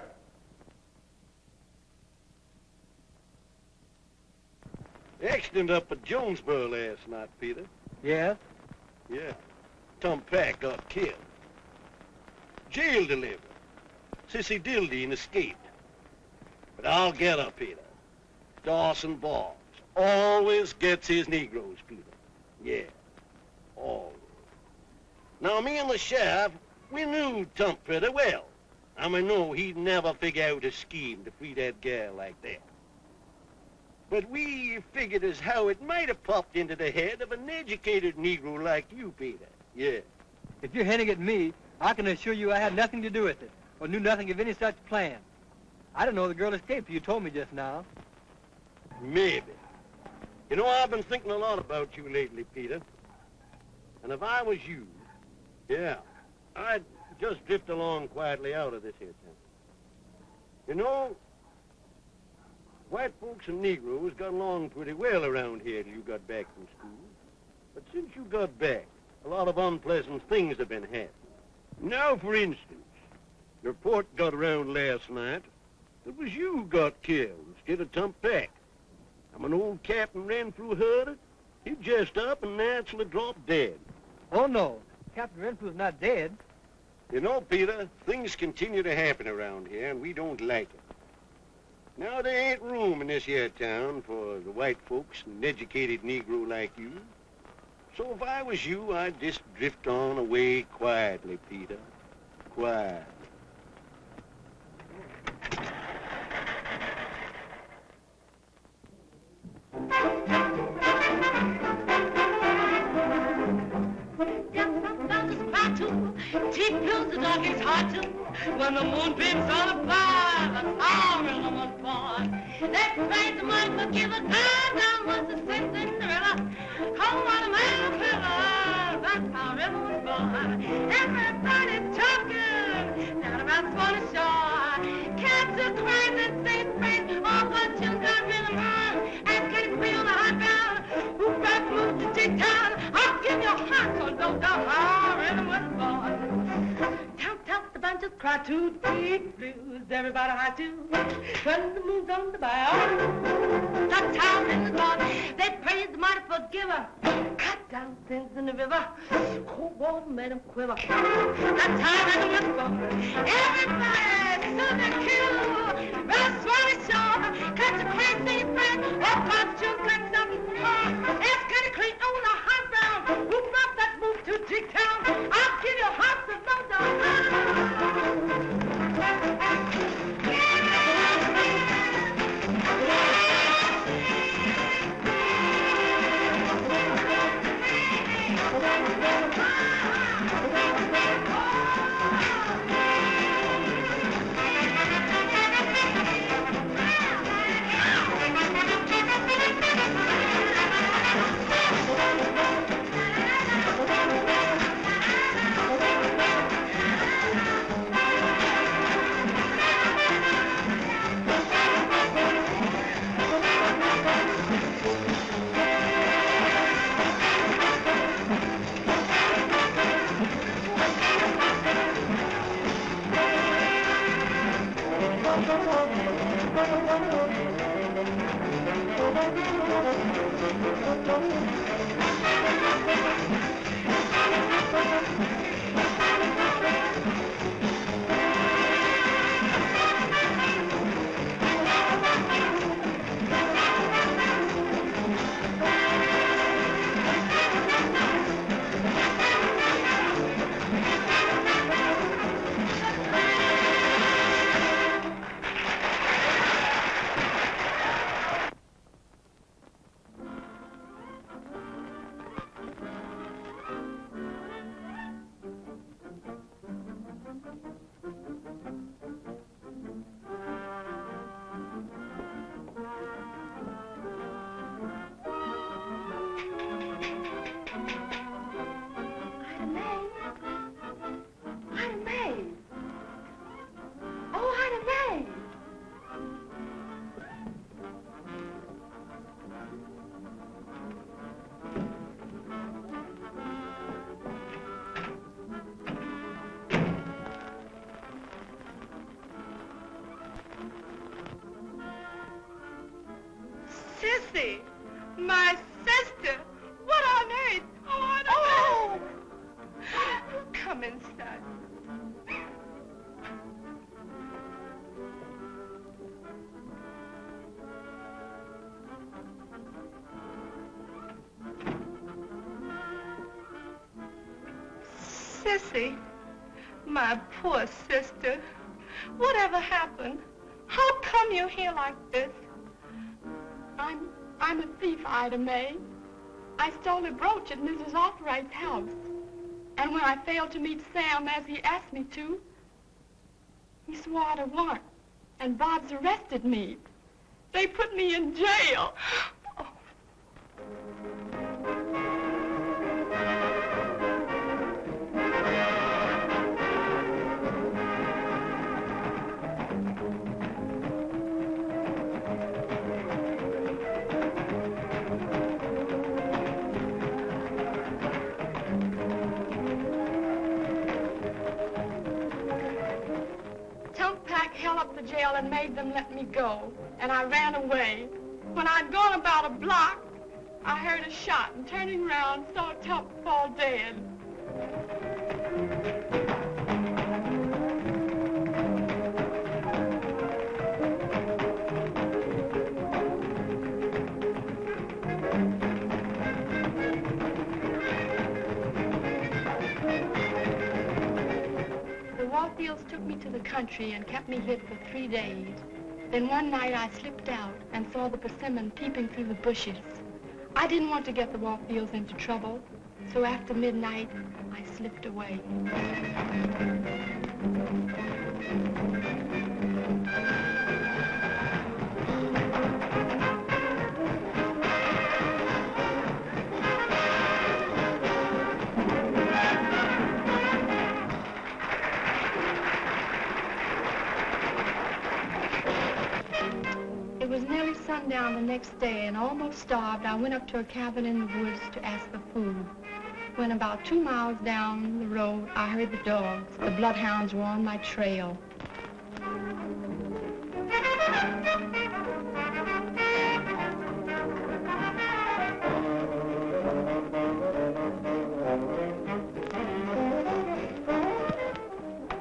Accident up at Jonesboro last night, Peter. Yeah? Yeah. Tom Pack got killed. Jail delivered. Sissy Dildine escaped. But I'll get her, Peter. Dawson Boggs always gets his Negroes, Peter. Yeah, always. Now, me and the sheriff, we knew Tump pretty well. And we know he'd never figure out a scheme to free that gal like that. But we figured as how it might have popped into the head of an educated Negro like you, Peter. Yeah. If you're hinting at me, I can assure you I had nothing to do with it, or knew nothing of any such plan. I didn't know the girl escaped. You told me just now. Maybe. You know, I've been thinking a lot about you lately, Peter. And if I was you, yeah, I'd just drift along quietly out of this here town. You know, white folks and Negroes got along pretty well around here till you got back from school. But since you got back, a lot of unpleasant things have been happening. Now, for instance, the report got around last night. It was you who got killed instead of Tom Peck. An old Captain Renfrew heard it. He just up and naturally dropped dead. Oh, no. Captain Renfrew's not dead. You know, Peter, things continue to happen around here, and we don't like it. Now, there ain't room in this here town for the white folks and educated Negro like you. So if I was you, I'd just drift on away quietly, Peter. Quiet. Deep blues the darkest heart too. When the moonbeams on the fire, the song rhythm was born. They praised the money for giving down was the Cinderella. Come on, a man killer, that's how rhythm was born. Everybody talking down about Swanee Shore. Cats are crying and saying praise, all but you got rhythm on. And can you feel the hot down? Who back moved to T-Town? I'll give you a heart so low down how rhythm was born. The bunches cry to deep blues, everybody high to when the moon's on the bow. That's how rhythm's born. They praise the mighty forgiver. Cut down things in the river. Cold water made them quiver. That's how rhythm was born. Everybody stood and kill. Round Swanee Shore. Catch a crazy friend. All parts you cut some. Ask Kenny Clean on the hot ground. Who brought that move to G-Town? I'll give you a heart to low down. Sissy, my sister. What on earth? Oh! Come inside. Sissy, my poor sister. Whatever happened? How come you're here like this? I'm a thief, Ida Mae. I stole a brooch at Mrs. Arkwright's house. And when I failed to meet Sam as he asked me to, he swore out a warrant, and Bob's arrested me. They put me in jail. Held up the jail and made them let me go, and I ran away. When I'd gone about a block, I heard a shot, and turning around, saw Tump fall dead. Warfields took me to the country and kept me hid for 3 days. Then one night I slipped out and saw the persimmon peeping through the bushes. I didn't want to get the Warfields into trouble, so after midnight, I slipped away. It was nearly sundown the next day, and almost starved, I went up to a cabin in the woods to ask for food. When about 2 miles down the road, I heard the dogs. The bloodhounds were on my trail.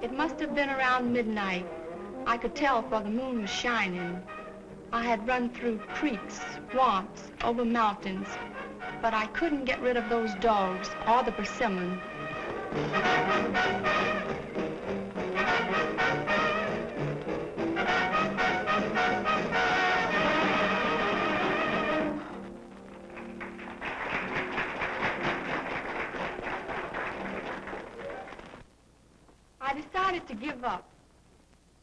It must have been around midnight. I could tell, for the moon was shining. I had run through creeks, swamps, over mountains, but I couldn't get rid of those dogs or the persimmon. I decided to give up.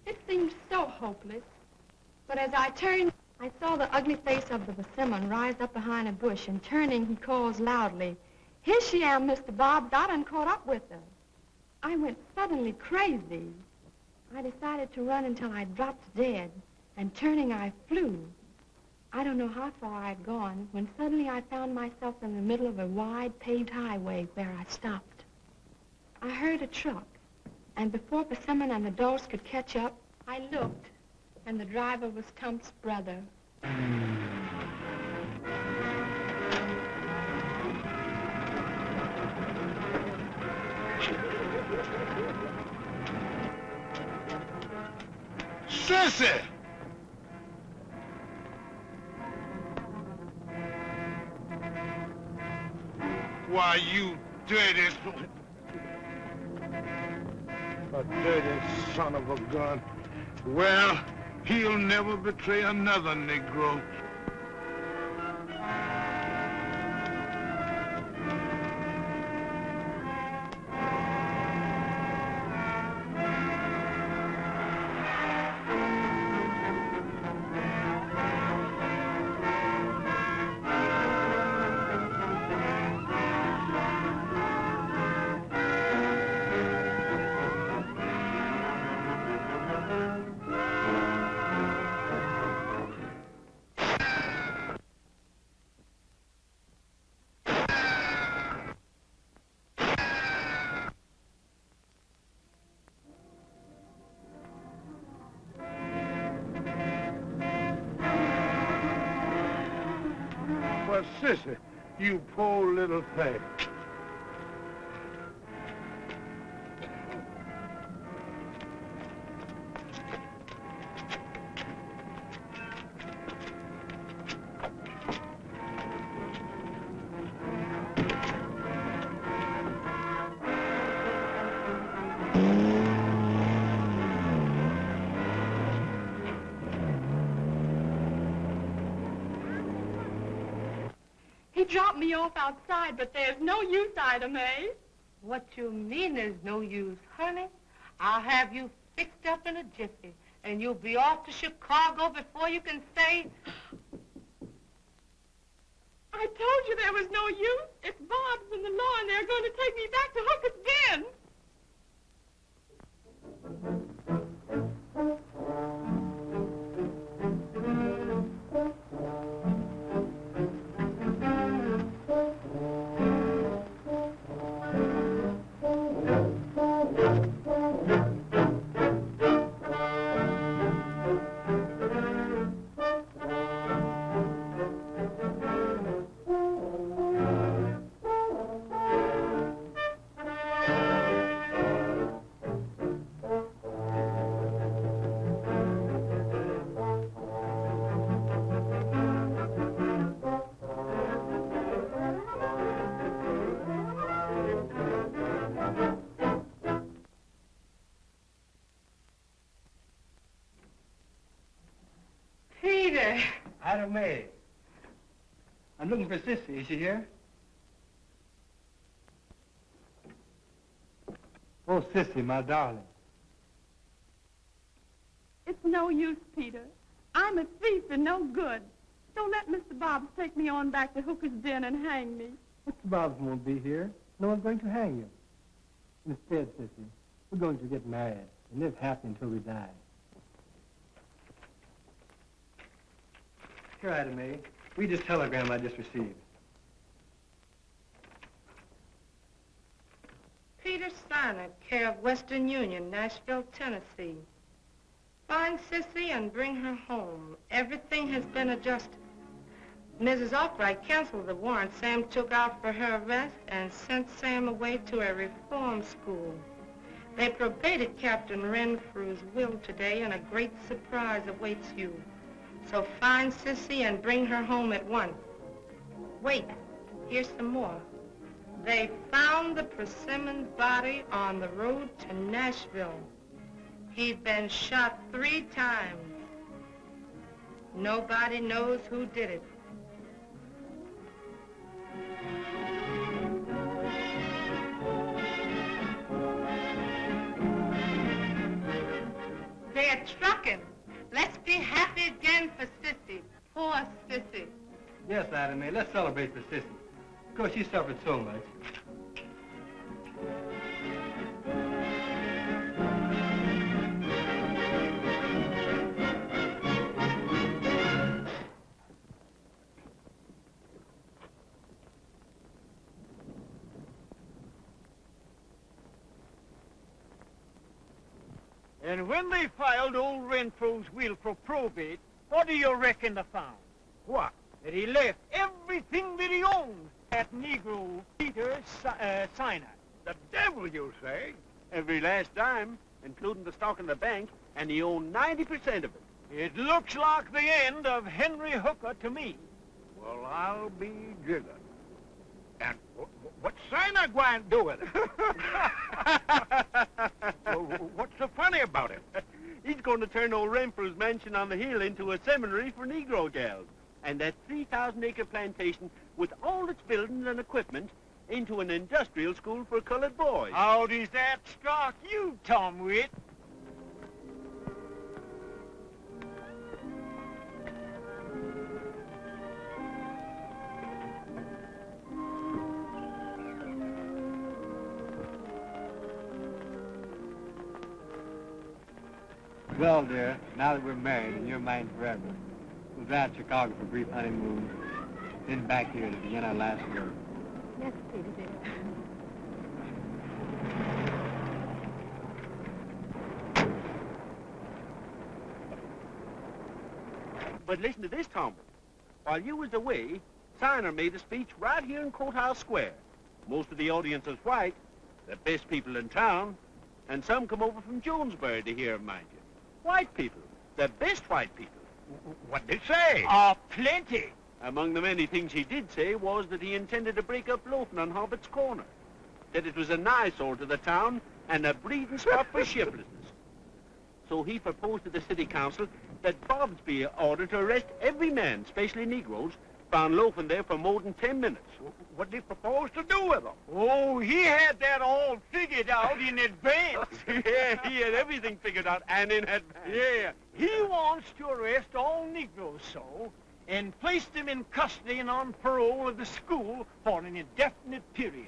It seemed so hopeless. But as I turned, I saw the ugly face of the persimmon rise up behind a bush, and turning, he calls loudly, "Here she am, Mr. Bob. I done caught up with her." I went suddenly crazy. I decided to run until I dropped dead, and turning, I flew. I don't know how far I'd gone when suddenly I found myself in the middle of a wide paved highway where I stopped. I heard a truck, and before Persimmon and the dogs could catch up, I looked. And the driver was Tump's brother. Sissy! Why, you dirty... A dirty son of a gun. Well... he'll never betray another Negro. Well, Sissy, you poor little thing. He dropped me off outside, but there's no use, Ida Mae. What you mean there's no use, honey? I'll have you fixed up in a jiffy. And you'll be off to Chicago before you can say... I told you there was no use. It's Bob's and the law, and they're going to take me back to Hooker's Den. Peter. Ida May. I'm looking for Sissy. Is she here? Oh, Sissy, my darling. It's no use, Peter. I'm a thief and no good. Don't let Mr. Bobbs take me on back to Hooker's Den and hang me. Mr. Bobbs won't be here. No one's going to hang you. Instead, Sissy, we're going to get married and live happy until we die. Here, Ida May. Read this telegram I just received. Peter Steiner, care of Western Union, Nashville, Tennessee. Find Sissy and bring her home. Everything has been adjusted. Mrs. Arkwright canceled the warrant Sam took out for her arrest and sent Sam away to a reform school. They probated Captain Renfrew's will today, and a great surprise awaits you. So find Sissy and bring her home at once. Wait, here's some more. They found the Persimmon's body on the road to Nashville. He'd been shot 3 times. Nobody knows who did it. They're trucking. Let's be happy again for Sissy. Poor Sissy. Yes, Ida May. Let's celebrate for Sissy. Of course, she suffered so much. And when they filed old Renfrew's will for probate, what do you reckon they found? What? That he left everything that he owned that Negro Peter Steiner. The devil, you say? Every last dime, including the stock in the bank, and he owned 90% of it. It looks like the end of Henry Hooker to me. Well, I'll be jiggered. And what's Steiner going to do with it? Well, what's so funny about it? He's going to turn old Renfrew's mansion on the hill into a seminary for Negro gals, and that 3,000-acre plantation with all its buildings and equipment into an industrial school for colored boys. How does that strike you, Tom Witt? Well, dear, now that we're married and you're mine forever, we'll drive to Chicago for a brief honeymoon, then back here to begin our last work. Yes, Peter, dear. But listen to this, Tom. While you was away, Steiner made a speech right here in Courthouse Square. Most of the audience was white, the best people in town, and some come over from Jonesboro to hear him, mind you. White people, the best white people. What did he say? Plenty. Among the many things he did say was that he intended to break up loafing on Hobbitt's Corner, that it was an eyesore to the town and a breeding spot for shiftlessness. So he proposed to the city council that Bobs be ordered to arrest every man, especially Negroes, found loafing there for more than 10 minutes. What did he propose to do with them? Oh, he had that all figured out in advance. Yeah, he had everything figured out and in advance. Yeah, he wants to arrest all Negroes so and place them in custody and on parole of the school for an indefinite period.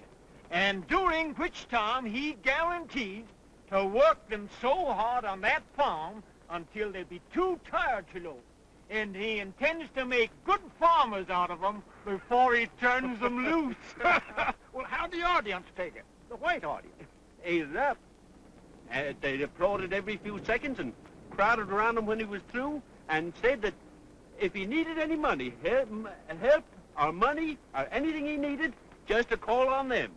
And during which time he guarantees to work them so hard on that farm until they be too tired to loaf. And he intends to make good farmers out of them before he turns them loose. Well, how'd the audience take it? The white audience. Ate it up. They applauded every few seconds and crowded around him when he was through and said that if he needed any money, help or money or anything he needed, just to call on them.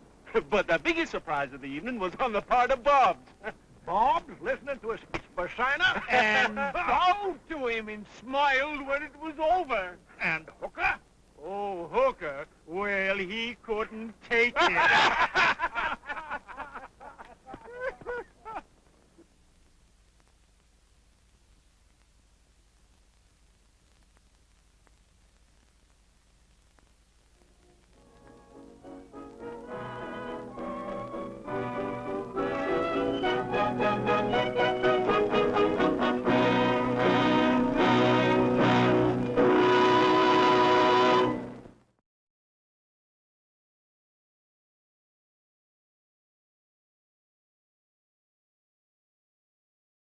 But the biggest surprise of the evening was on the part of Bob's. Bob's listening to a speech by Shiner And bowed to him and smiled when it was over. And Hooker? Oh, Hooker, well, he couldn't take it.